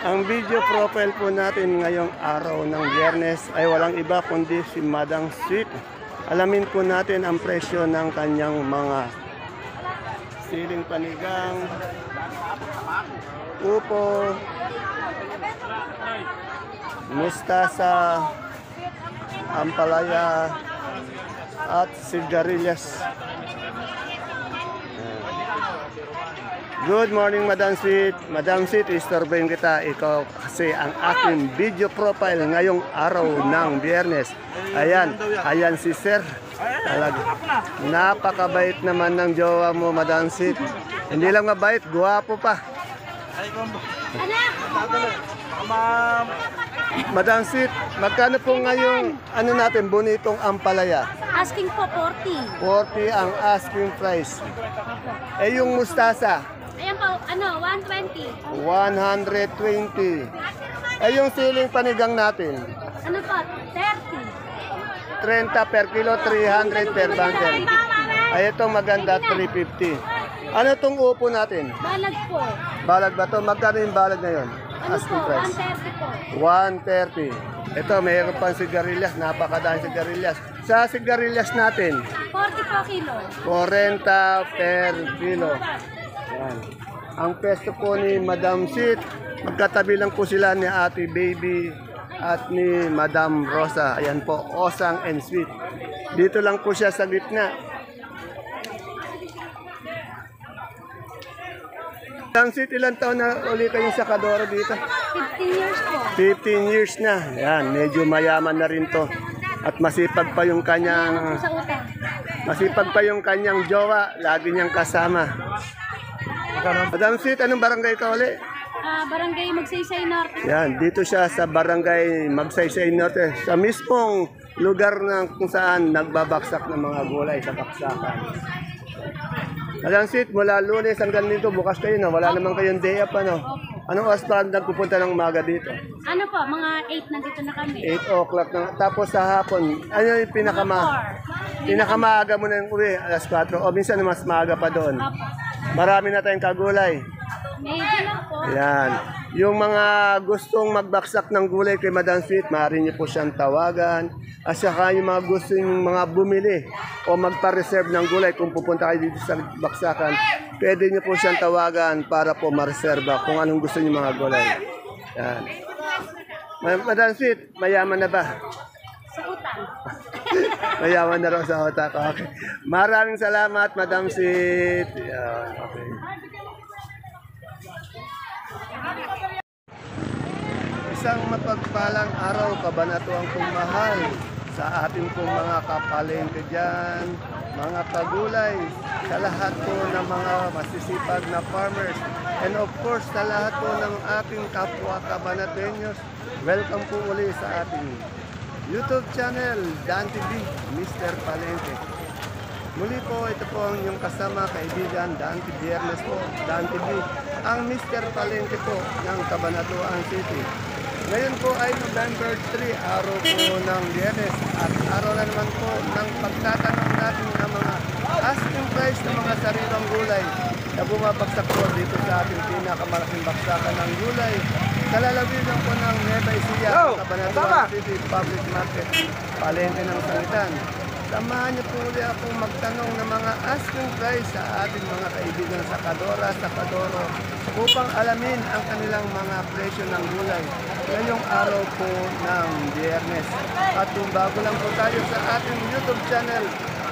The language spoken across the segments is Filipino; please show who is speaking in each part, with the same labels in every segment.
Speaker 1: Ang video profile po natin ngayong araw ng Biyernes ay walang iba kundi si Madam Sweet. Alamin po natin ang presyo ng kanyang mga siling panigang, upo, mustasa, ampalaya, at sigarilyas. Good morning, Madam Sweet. Madam Sweet, istorbahin kita. Ikaw kasi ang aking video profile ngayong araw ng Biyernes. Ayan si Sir. Talaga. Napakabait naman ng jowa mo, Madam Sweet. Hindi lang mabait, guwapo pa. Madam Sweet, magkano po ngayong natin, bonitong ampalaya?
Speaker 2: Asking po 40.
Speaker 1: 40 ang asking price. Eh yung mustasa?
Speaker 2: Ayan po, 120.
Speaker 1: 120. Eh yung siling panigang natin?
Speaker 2: Ano po, 30.
Speaker 1: 30 per kilo, 300 per bundle. Ay itong maganda, 350. Ano itong upo natin?
Speaker 2: Balag po.
Speaker 1: Balag ba ito? Magkano yung balag ngayon?
Speaker 2: Ano po,
Speaker 1: Asking price.
Speaker 2: 130 po.
Speaker 1: 130. Ito, mayroon pang sigarilyas. Napakadaming sigarilyas. Sa sigarilyas natin?
Speaker 2: 40 po kilo.
Speaker 1: 40 per kilo. Yan. Ang pesto po ni Madam Sweet, magkatabi lang po sila ni Ate Baby at ni Madam Rosa. Ayan po, Osang and Sweet. Dito lang po siya sa gitna. Madam Sweet, ilang taon na uli kayong sakadoro dito?
Speaker 2: 15 years po.
Speaker 1: 15 years na. Yan, medyo mayaman na rin to. At masipag pa yung kanyang
Speaker 2: Sa utang.
Speaker 1: jowa, lagi niyang kasama. Madam Sweet, anong barangay ka uli?
Speaker 2: Barangay Magsaysay Norte.
Speaker 1: Yan, dito siya sa barangay Magsaysay Norte, sa mismong lugar ng kung saan nagbabaksak ng mga gulay sa baksakan. Madam Sweet, mula Lunes hanggang dito, bukas kayo, no? Wala naman kayong day up, ano? Anong oras pa nagpupunta ng umaga dito?
Speaker 2: Ano po, mga 8 nandito na kami.
Speaker 1: 8 o'clock na. Tapos sa hapon, ano yung pinakamaaga mo na yung uwi? Alas 4. O minsan mas maaga pa doon.
Speaker 2: Opo.
Speaker 1: Marami na tayong kagulay.
Speaker 2: Medyo lang po.
Speaker 1: Yan. Yung mga gustong magbaksak ng gulay kay Madam Sweet, maaari niyo po siyang tawagan. At saka yung mga gustong mga bumili o magpa-reserve ng gulay kung pupunta kayo dito sa baksakan, pwede niyo po siyang tawagan para po ma-reserve kung anong gusto niyo mga gulay. Yan. Madam Sweet, mayaman na ba?
Speaker 2: Sa utang.
Speaker 1: Mayaman na raw sa utak. Okay. Maraming salamat, Madam Sweet. Yan. Okay. Isang mapagpalang araw, kabanatuang mahal sa ating pong mga kapalengke dyan, mga kagulay, sa lahat po ng mga masisipag na farmers, and of course sa lahat po ng ating kapwa kabanatenyos. Welcome po uli sa ating YouTube channel, Dan TV, Mr. Palengke. Muli po, ito po ang inyong kasama, kaibigan, Dan TV Biyernes po, Dan TV, ang Mr. Palengke po ng Cabanatuan City. Ngayon po ay November 3, araw po ng Biyernes, at araw na naman po ng pagtatanong natin ng mga asking price ng mga sariwang gulay na bumabagsak po dito sa ating pinakamalaking baksakan ng gulay. Sa lalawigan po ng Nueva Ecija, Cabanatuan City Public Market, palengke ng Sangitan. Samahan niyo po ulit akong magtanong ng mga asking price sa ating mga kaibigan sa Kadora, sa Kadoro, upang alamin ang kanilang mga presyo ng gulay ngayong araw po ng Biyernes. At kung bago lang po tayo sa ating YouTube channel,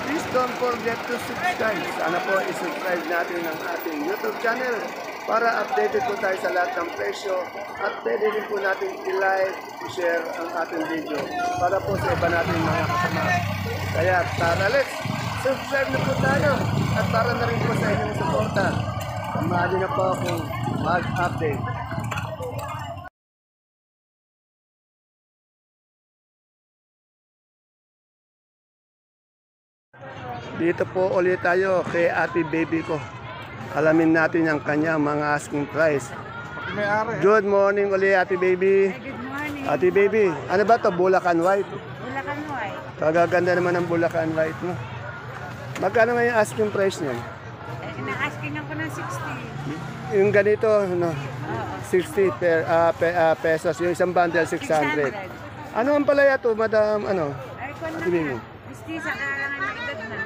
Speaker 1: please don't forget to subscribe. Sana po isubscribe natin ang ating YouTube channel para updated po tayo sa lahat ng presyo at pwede din po natin i-like, i-share ang ating video para po sa iba natin mga kasama. Kaya tara, let's subscribe na po tayo at para na rin po sa inyong suporta. Samahan na po akong mag-update. Dito po ulit tayo kay Ate Baby ko. Alamin natin ang kanyang mga asking price. Good morning ulit, Ate Baby.
Speaker 2: Good morning.
Speaker 1: Ate Baby, ano ba to? Bulacan White?
Speaker 2: Bulacan White.
Speaker 1: Kagaganda naman ng Bulacan White mo. Magkano nga yung asking price niyan?
Speaker 2: Na-asking ako ng 60.
Speaker 1: Yung ganito, no?
Speaker 2: Oo.
Speaker 1: 160 pesos. Yung isang bundle, 600.
Speaker 2: 600.
Speaker 1: Ano ang palaya to, madam? Ano?
Speaker 2: Ay, kung
Speaker 1: Ate Bing.
Speaker 2: Mistisa, kailangan na edad na.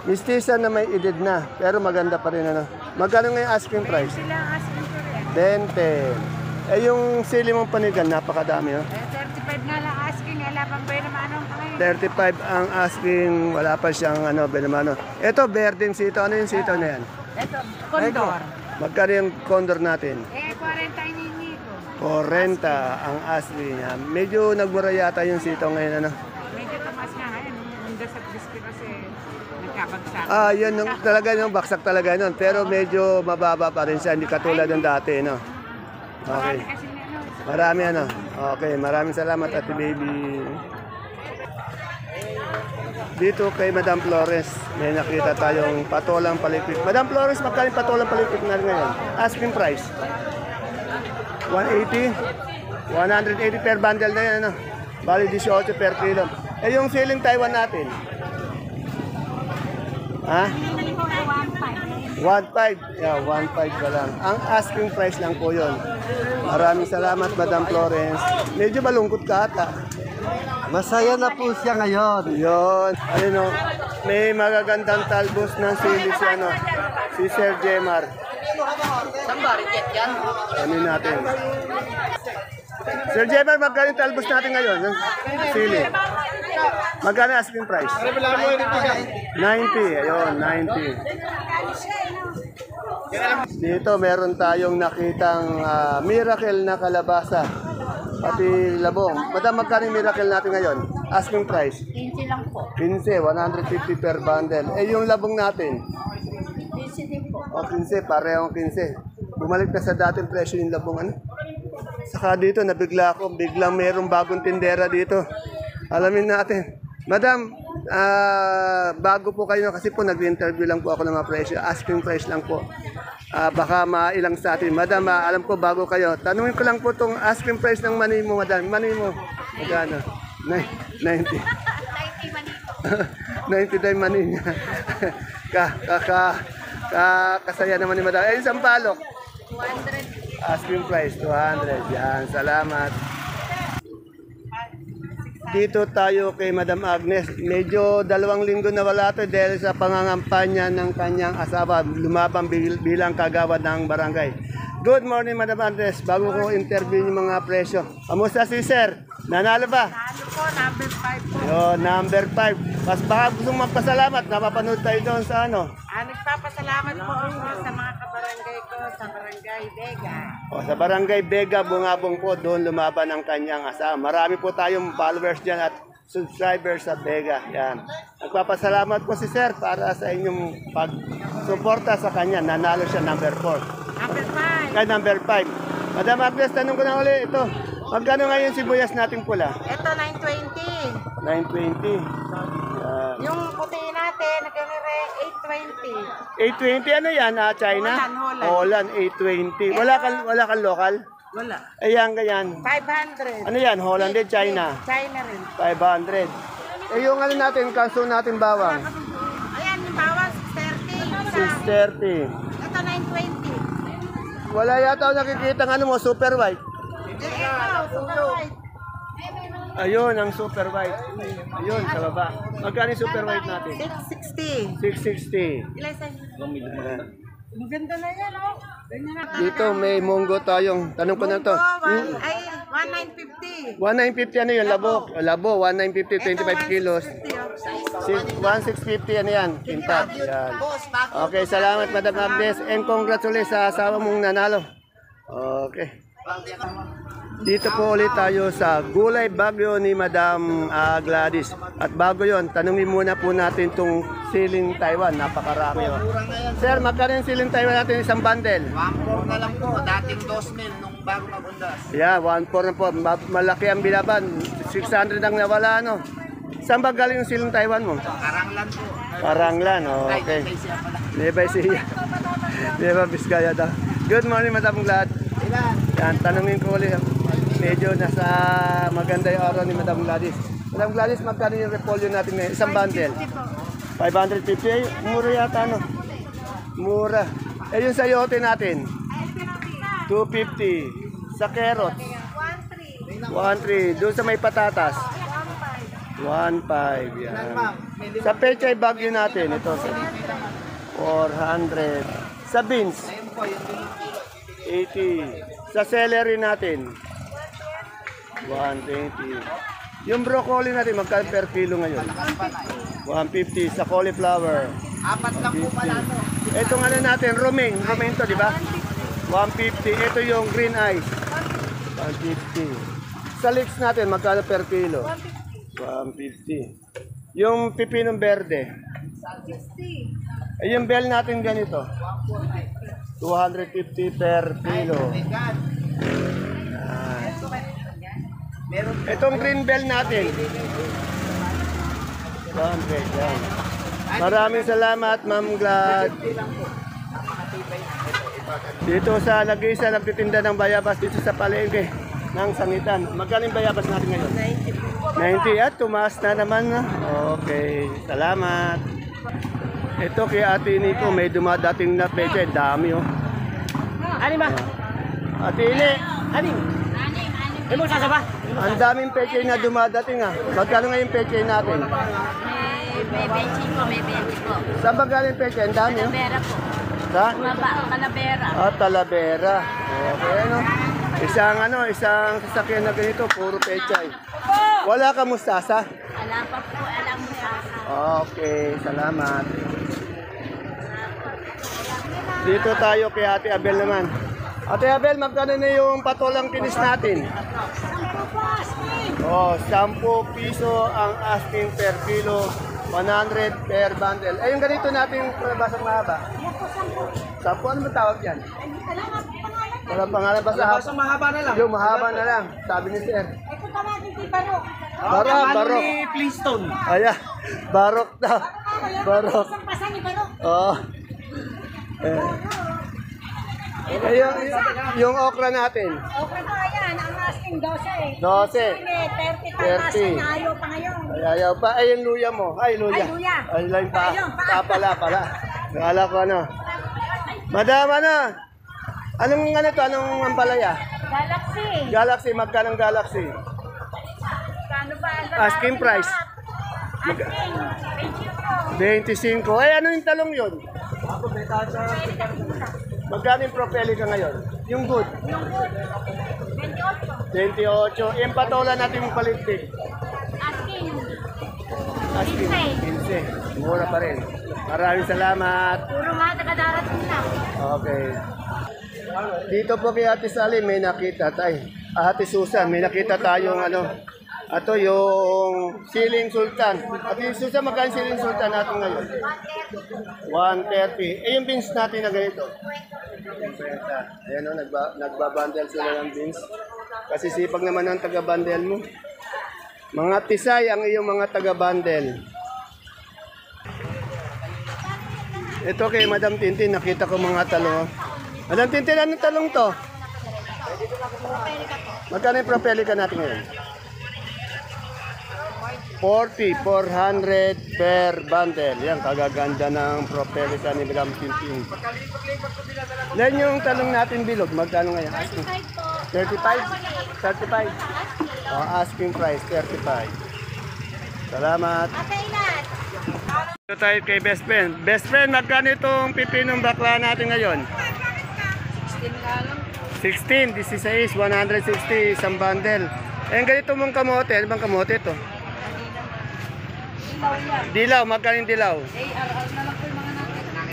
Speaker 1: Mistisa na may edad na, pero maganda pa rin ano. Magkano nga yung asking price?
Speaker 2: Sila ang asking ko rin.
Speaker 1: 20. Eh yung sili mong panigan, napakadami oh.
Speaker 2: 35 nga lang asking, wala pang pwede naman anong ngayon.
Speaker 1: 35 ang asking, wala pa siyang ano, benamano. Ito, berdeng sito. Ano yung sito na yan?
Speaker 2: Ito, condor.
Speaker 1: Magkano yung condor natin?
Speaker 2: 40 ini ko.
Speaker 1: 40 ang asking niya. Medyo nagmura yata yung sito ngayon ano.
Speaker 2: Medyo tumaas nga ngayon. Nung dasat disco kasi nagkabagsak.
Speaker 1: Ah, yun talaga yung baksak talaga nun. Pero medyo mababa pa rin siya, hindi katulad ng dati, no? Okay.
Speaker 2: Kasi ano,
Speaker 1: Marami ano. Okay, maraming salamat Ate Baby. Dito kay Madam Flores, may nakita tayong patolang palipik. Madam Flores, magkano yung patolang palipik na ngayon? Asking price. 180? 180 per bundle na yan, ano? Bali 18 per kilo. Eh yung siling Taiwan natin? Ha? 1.5. Yeah, 1.5 ka lang. Ang asking price lang po yun. Maraming salamat, Madam Florence. Medyo malungkot ka ata.
Speaker 3: Masaya na po siya ngayon.
Speaker 1: Yun. Ayun o. May magagandang talbos ng sili si, ano, si Sir Jemar. Ano natin? Sir Jemar, magkano yung talbos natin ngayon? Ng sili. Magkano asking price? 90. Ayun, 90. Dito meron tayong nakitang miracle na kalabasa. Pati labong. Madam, magkano yung miracle natin ngayon? Asking price?
Speaker 2: 15 lang po.
Speaker 1: 15, 150 per bundle. Eh, yung labong natin?
Speaker 2: 15 din po.
Speaker 1: O, 15, parehong 15. Bumalik na sa dating presyo yung labong, ano? Saka dito, nabigla ako. Biglang mayroong bagong tindera dito. Alamin natin. Madam, bago po kayo kasi po nag-interview lang po ako ng mga presyo. Asking price lang po. Baka mailang sa atin. Madam, alam ko bago kayo. Tanungin ko lang po itong asking price ng mani mo, madam. Mani mo, magkano? 90. 90 tayo mani niya. Kasaya naman ni madam. Eh, isang palok.
Speaker 2: 200.
Speaker 1: Asking price, 200. Yan, salamat. Dito tayo kay Madam Agnes. Medyo 2 linggo na wala ito dahil sa pangangampanya ng kanyang asawa. Lumabang bilang kagawad ng barangay. Good morning, Madam Agnes. Bago ko interview yung mga presyo. Kamusta si Sir? Nanalo ba?
Speaker 2: Ano po, number 5 po.
Speaker 1: Yo, number 5. Mas baka gusto magpasalamat. Napapanood tayo doon sa ano.
Speaker 2: Nagpapasalamat po ako sa mga kabarangay ko sa Barangay Vega.
Speaker 1: O, sa Barangay Vega, Bungabong po, doon lumaban ang kanyang asawa. Marami po tayong followers dyan at subscribers sa Vega. Yan. Nagpapasalamat po si Sir para sa inyong pagsuporta sa kanya. Nanalo siya number 4.
Speaker 2: Number 5.
Speaker 1: Kaya number 5. Madam Agnes, tanong ko na ulit ito. Magkano ngayon sibuyas nating pula?
Speaker 2: Ito, 920.
Speaker 1: 920. Yan.
Speaker 2: Yung puti natin, nagkanire 820.
Speaker 1: 820 ano yan? China?
Speaker 2: Holland.
Speaker 1: Holland, 820. Wala kang local?
Speaker 2: Wala.
Speaker 1: Ayan, ganyan.
Speaker 2: 500.
Speaker 1: Ano yan? Holland din, China?
Speaker 2: China rin.
Speaker 1: 500. Eh yung ano natin, kanso natin bawang?
Speaker 2: Ayan, yung bawas, 30.
Speaker 1: 630.
Speaker 2: Ito, 920.
Speaker 1: Wala yata ako nakikita ng ano mo, super white.
Speaker 2: Ito, super white.
Speaker 1: Ayun, ang super white. Ayun, sa baba. Magkano yung super white natin?
Speaker 2: 660.
Speaker 1: 660.
Speaker 2: Ilay sa'yo. Maganda na yan, oh. Ganyan na.
Speaker 1: Dito may munggo tayong. Tanong ko na to.
Speaker 2: Ay, 1950.
Speaker 1: 1,950 ano yun? Labo. Labo, 1,950, 25 kilos. 1,650 ano yan? Pintat. Yan. Okay, salamat Madam Agnes. And congratulations sa asawa mong nanalo. Okay. Dito po ulit tayo sa Gulay Bagyo ni Madam Gladys. At bago yon, tanungin muna po natin itong siling Taiwan. Napakarami. Oh. Sir, magkano yung siling Taiwan natin isang bundle?
Speaker 3: 1.4 na lang po, dating 2,000 nung bago magundas.
Speaker 1: Yeah, 1.4 na po. Malaki ang bilaban. 600 ang nawala, ano? Saan ba galing yung siling Taiwan mo?
Speaker 3: Karanglan po.
Speaker 1: Paranglan, oh, okay. Nebay siya. Nebay Biskaya daw. Good morning, Madam Glad. Yan, tanungin ko ulit. Medyo nasa maganda yung araw ni Madam Gladys. Madam Gladys, magkano yung repolyo natin ngayon? Isang bundle? 550. Mura yata, no? Mura. Eh, yung sayote natin? 250. Sa carrots?
Speaker 2: 1-3.
Speaker 1: 1.3. Doon sa may patatas? 1.5. Yan. Sa pechay bagyo natin, ito. 400. Sa beans? 80. Sa celery natin? 120. Yung broccoli natin, magkano per kilo ngayon? 150. Sa cauliflower? 50. Itong ano natin, romaine. Romaine to, di ba? 150. Ito yung green ice. 150. Sa leeks natin, magkano per kilo? 150. Yung pipinong verde?
Speaker 2: 60.
Speaker 1: Yung bell natin ganito? 250 per kilo. Itong green bell natin? 100 yan. Maraming salamat, Ma'am Glad. Dito sa Lagisa, nagtitinda ng bayabas dito sa palengke ng Sangitan. Magkano yung bayabas natin ngayon? 90 at tumaas na naman. Okay, salamat. Ito kay Ate Nico, may dumadating na peche. Dami oh.
Speaker 2: Ano ba?
Speaker 1: Ate Ini,
Speaker 2: Ano? Ano mo sasaba?
Speaker 1: ang daming peche na dumadating ah. Magkano ngayon peche natin?
Speaker 4: May benching po, may benching po.
Speaker 1: Saan ba galing peche? Ang dami oh.
Speaker 4: Talavera po.
Speaker 1: Sa?
Speaker 4: Talavera.
Speaker 1: Ah, Talavera. Okay, ano? Isang sasakyan na ganito, puro pechay. Wala ka mustasa?
Speaker 4: Wala pa po, alam mo sasa.
Speaker 1: Okay, salamat. Dito tayo kay Ate Abel naman. Ate Abel, magkano na yung patolang kinis natin? Oh, 10 piso ang asking per kilo, 100 per bundle. Eh, yung ganito natin basang mahaba? 10, ano ba tawag yan? Walang pangalan, basta
Speaker 3: mahaba na lang.
Speaker 1: yung mahaba na lang, sabi ni Sir.
Speaker 2: Ito tawagin si Barok.
Speaker 1: Barok.
Speaker 3: Flintstone.
Speaker 1: Ayan, barok na. Barok.
Speaker 2: Isang pasa ni Barok.
Speaker 1: Oh. Yung okra natin.
Speaker 2: Okay po, ayan. Ang asking 12 eh.
Speaker 1: 12.
Speaker 2: May 30 pa
Speaker 1: 30.
Speaker 2: asking na ayaw pa ngayon.
Speaker 1: Ay, ayaw pa. Ay, yung luya mo. Ay, luya.
Speaker 2: Ay, luya.
Speaker 1: Ay, lang pa.
Speaker 2: Ayun,
Speaker 1: Pa
Speaker 2: pa.
Speaker 1: pala. Kala ko ano. Madam, ano? Anong ano to? Anong ampalaya?
Speaker 2: Galaxy.
Speaker 1: Galaxy, magkano Galaxy?
Speaker 2: Kano ba?
Speaker 1: Asking price.
Speaker 2: Asking.
Speaker 1: 25. Ay, ano yung talong yun? Magkano yung propelica ngayon? Yung good? 28. Yung patola natin yung palitpik.
Speaker 2: Asking.
Speaker 1: Asking. 15. Mura pa rin. Maraming salamat.
Speaker 2: Puro nga nakadarating na.
Speaker 1: Okay. Dito po kay Ate Sally, may nakita tayo. Ate Susan, may nakita tayong ano. Ito yung siling sultan. Ate Susan, magkano siling sultan natin ngayon? 130. Eh, yung beans natin na ganito? 50. Ayan o, nagbabundle sila ng beans. Kasi sipag naman ang taga-bundle mo. Mga tisay ang iyong mga taga-bundle. Ito kay Madam Tintin, nakita ko mga talong. Madam Tintin, anong talong to? Magkano yung propelica natin ngayon? 40, 400 per bundle. Yan, kagaganda ng propelica ni Madam Tintin. Then yung talong natin bilog, magkano ngayon? 35? 35? Oh, asking price, 35. Salamat. Ito tayo kay best friend. Best friend, magkano itong pipinong bakla natin ngayon? 16, 16, 160 isang bundle. Eh, ganito mong kamote. Ano bang kamote ito? Dilaw, magkano yung dilaw?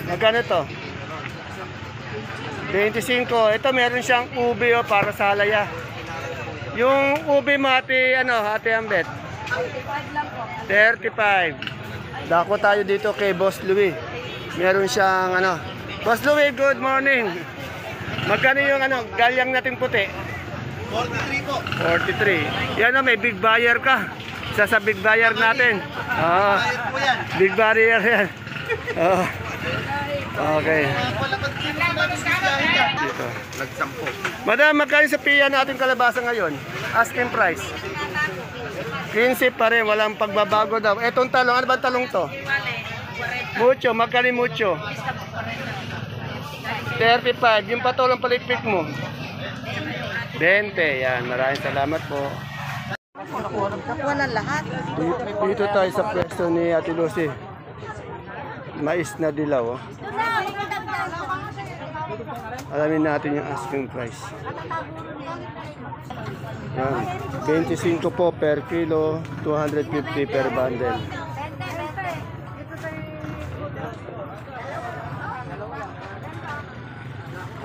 Speaker 1: Magkano ito? 25. Ito meron siyang ube oh, para sa halaya. Yung ube mo ate, ate Ambet? 35. Dako tayo dito kay Boss Louie. Meron siyang Boss Louie, good morning. Magkano yung galyang nating puti?
Speaker 3: 43 po.
Speaker 1: 43. Yan may big buyer ka. Isa sa big buyer natin. Oo. Big buyer yan. Oo. Okay. Dito.
Speaker 3: Nagsampo.
Speaker 1: Madam, magkano sa piya natin kalabasa ngayon? Asking price. 15 pa rin, walang pagbabago daw. Etong talong, ano ba talong to? Mucho, magkano mucho? 35. Yung patolang palitpik mo? 20. Yan, maraming salamat po.
Speaker 2: Kapwa ng lahat.
Speaker 1: Dito tayo sa pwesto ni Ate Lucy. Mais na dilaw. Oh. Alamin natin yung asking price. Yan. 25 po per kilo, 250 per bundle.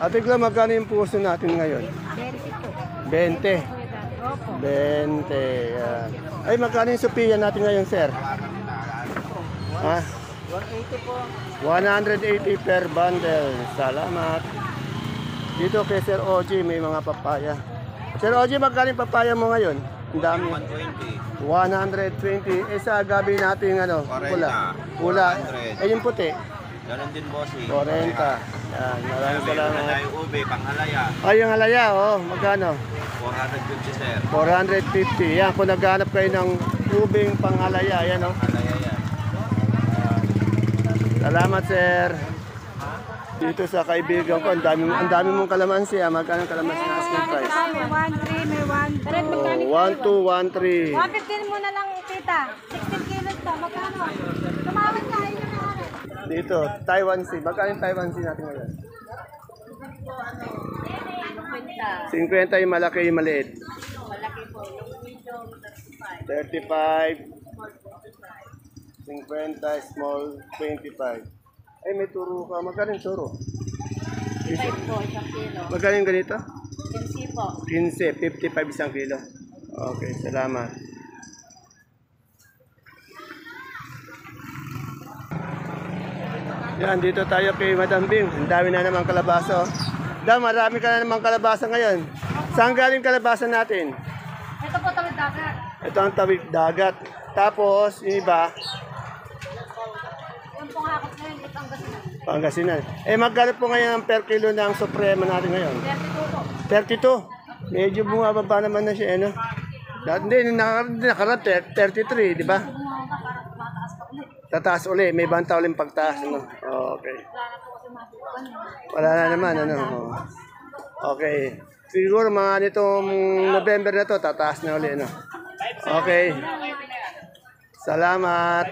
Speaker 1: Ate Gla, magkano yung puso natin ngayon? 20. 20. Yan. Ay, magkano yung Sophia natin ngayon, sir? Ha?
Speaker 2: 180 po.
Speaker 1: 180 per bundle. Salamat. Dito kay Sir OG may mga papaya. Sir OG, magkano yung papaya mo ngayon? Ang dami. 120. Eh sa gabi natin ano, pula. Pula. Eh yung puti.
Speaker 3: Ganon din, bossing.
Speaker 1: 40. Yan, maraming salamat.
Speaker 3: Yung ube, panghalaya.
Speaker 1: Ay, yung halaya, oh, magkano?
Speaker 3: 450, sir.
Speaker 1: 450. Yan, kung naghanap kayo ng ubing panghalaya, yan, oh.
Speaker 3: Halaya yan.
Speaker 1: Salamat, sir. Dito sa kaibigan ko, ang dami mong kalamansi, ah. Magkano ang kalamansi na asking price?
Speaker 2: May 1.3, may 1.
Speaker 1: Oh, 1213.
Speaker 2: 115 muna lang, tita. 16 kilos to. Magkano? Tumawag ka.
Speaker 1: Dito, Taiwan Sea. Magkano yung Taiwan Sea natin ngayon? 50 yung malaki, yung maliit.
Speaker 4: Malaki po. Yung medium,
Speaker 1: 35. 50, small, 25. Ay, may turo ka. Magkano yung turo?
Speaker 4: 55 po, isang kilo.
Speaker 1: Magkano yung ganito?
Speaker 4: 15 po.
Speaker 1: 15, 55 isang kilo. Okay, salamat. Yan, dito tayo kay Madam Bing. Ang dami na naman kalabasa. Oh. Marami ka na naman kalabasa ngayon. Saan galing kalabasa natin?
Speaker 2: Ito po, tawid dagat.
Speaker 1: Ito ang tawid dagat. Tapos, yung iba,
Speaker 2: Yung pong hakot ngayon, itang gasinan.
Speaker 1: Pangasinan. Eh, magkano po ngayon ang per kilo ng suprema natin ngayon?
Speaker 2: 32 po.
Speaker 1: 32. Medyo bumababa naman na siya, ano? Hindi, nakaraan 33, di ba? Tataas uli. May banta ulit pagtaas. Ano? Okay. Wala na naman, ano? Okay. Siguro mga nitong November na to, tataas na uli, ano? Okay. Salamat.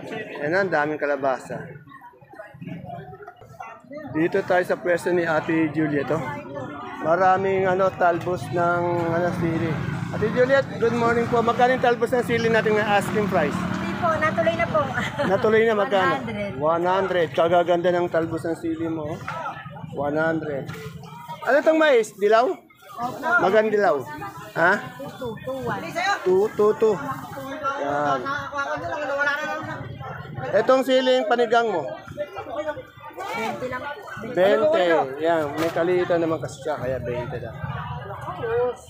Speaker 1: Yan ang daming kalabasa. Dito tayo sa pwesto ni Ate Juliet. Oh. Maraming talbos ng sili. Ate Juliet, good morning po. Magkano yung talbos ng sili natin na asking price?
Speaker 2: Hindi po, natuloy na po.
Speaker 1: Natuloy na magkano? 100. Kagaganda ng talbos ng sili mo. 100. Ano itong mais? Dilaw? Magandang dilaw. Ha? 2. Yan. Itong siling panigang mo?
Speaker 2: 20 lang.
Speaker 1: 20. Yan. May kalitan naman kasi siya. Kaya 20 lang.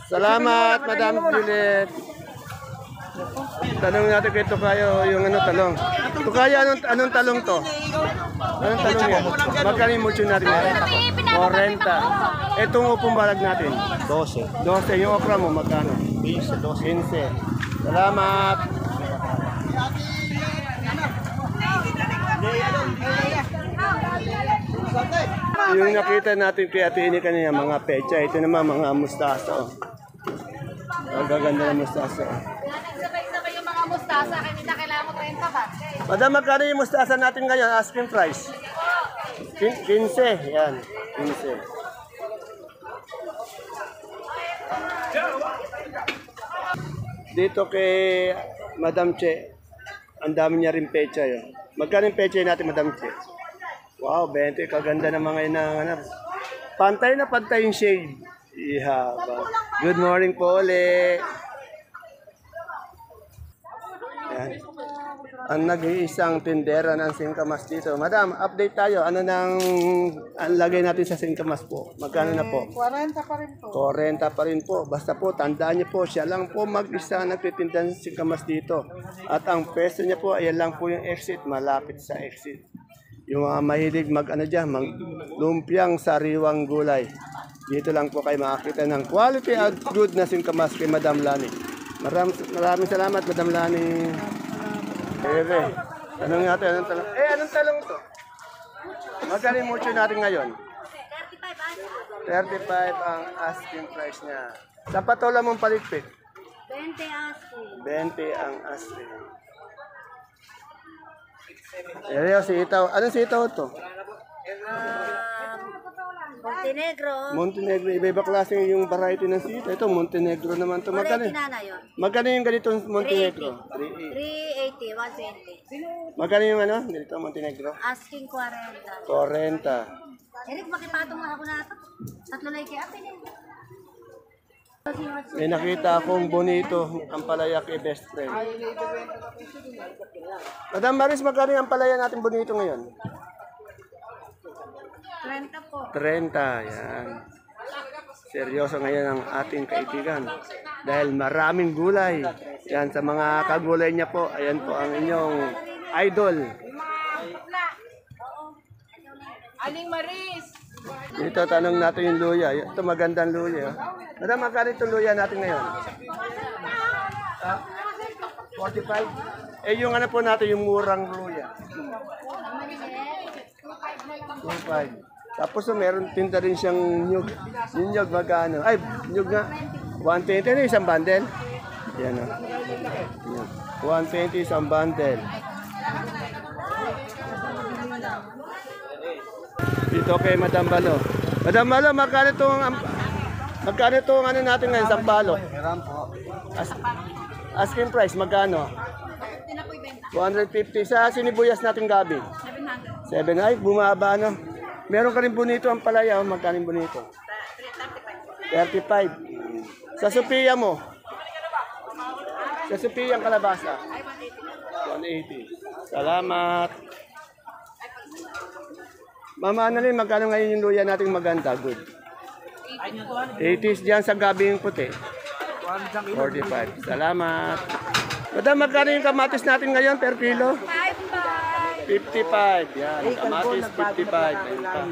Speaker 1: Salamat, Madam Juliet. Tanong natin kay Tokayo yung talong. Tokayo, anong talong to? Anong talong yan? Magkano yung mucho natin? 40. Itong upong balag natin? 12. 12. Yung okra mo, magkano? 15. 15. Salamat. Yung nakita natin kay Ate Ini kanina, mga pecha. Ito naman, mga mustasa. Oh. Ang gaganda ng mustasa.
Speaker 2: Sabay-sabay yung mga mustasa, kaya kailangan mo 30 ba?
Speaker 1: Madam, magkano yung mustasa natin ngayon? Asking price? 15. Yan, 15. Dito kay Madam Che, ang dami niya rin pecha yun. Magkano yung pecha natin, Madam Che? Wow, 20. Kaganda naman ngayon ng pantay na pantay yung shade. Ihaba. Good morning po ulit. Yan. Ang nag-iisang tindera ng singkamas dito. Madam, update tayo. Ano nang ang lagay natin sa singkamas po? Magkano na po?
Speaker 2: 40 pa rin po.
Speaker 1: 40 pa rin po. Basta po, tandaan niyo po, siya lang po mag-isa nagtitinda ng singkamas dito. At ang pwesto niya po, ayan lang po yung exit, malapit sa exit. Yung mga mahilig lumpiang sariwang gulay. Dito lang po kayo makakita ng quality at good na singkamas kay Madam Lani. Maraming salamat, Madam Lani. Ere, tanong natin, anong talong? Anong talong to? Magkano yung mucho natin ngayon? 35. 35 ang asking price niya. Sa patola mong palikpik?
Speaker 4: 20 asking.
Speaker 1: 20 ang asking. Ayan, sitaw. Anong sitaw to?
Speaker 4: Montenegro.
Speaker 1: Montenegro. Iba-iba klase yung variety ng sitaw. Ito, Montenegro naman to. Magkano?
Speaker 4: na yun.
Speaker 1: Magkano yung ganitong Montenegro?
Speaker 4: 380, 120.
Speaker 1: Magkano yung ano? Ganito, Montenegro?
Speaker 4: Asking 40.
Speaker 1: 40.
Speaker 4: Eric, makipatong nga ako na ito. Tatlo na ikiapin eh.
Speaker 1: May nakita akong bonito, ang palaya kay best friend. Madam Maris, magkano yung palaya natin bonito ngayon?
Speaker 4: 30 po.
Speaker 1: 30, yan. Seryoso ngayon ang ating kaibigan. Dahil maraming gulay. Yan, sa mga kagulay niya po, ayan po ang inyong idol.
Speaker 2: Aling Maris!
Speaker 1: Dito, tanong natin yung luya. Ito, magandang luya. Madam, magkano itong luya natin ngayon? 45? Eh, yung ano po natin, yung murang luya. 25. Tapos meron tinda rin siyang nyug. Yung nyug magkano? Ay, nyug nga. 120 na isang bundle. Yan o. Yan. 120 isang bundle. Dito kay Madam Balo. Madam Balo, magkano itong ano natin ngayon, sampalok? Asking price, magkano? 250 sa sinibuyas natin gabi. 7 ay, bumaba na. Meron ka rin bonito ang palaya, magkano yung bonito? 35. Sa Sophia mo? Sa Sophia ang kalabasa? 180. Salamat. Mama Annalyn, magkano ngayon yung luya nating maganda? Good. 80 diyan sa gabi yung puti. 45. Salamat. Madam, magkano yung kamatis natin ngayon per kilo? 55. Yan, kamatis 55. Ayun pa.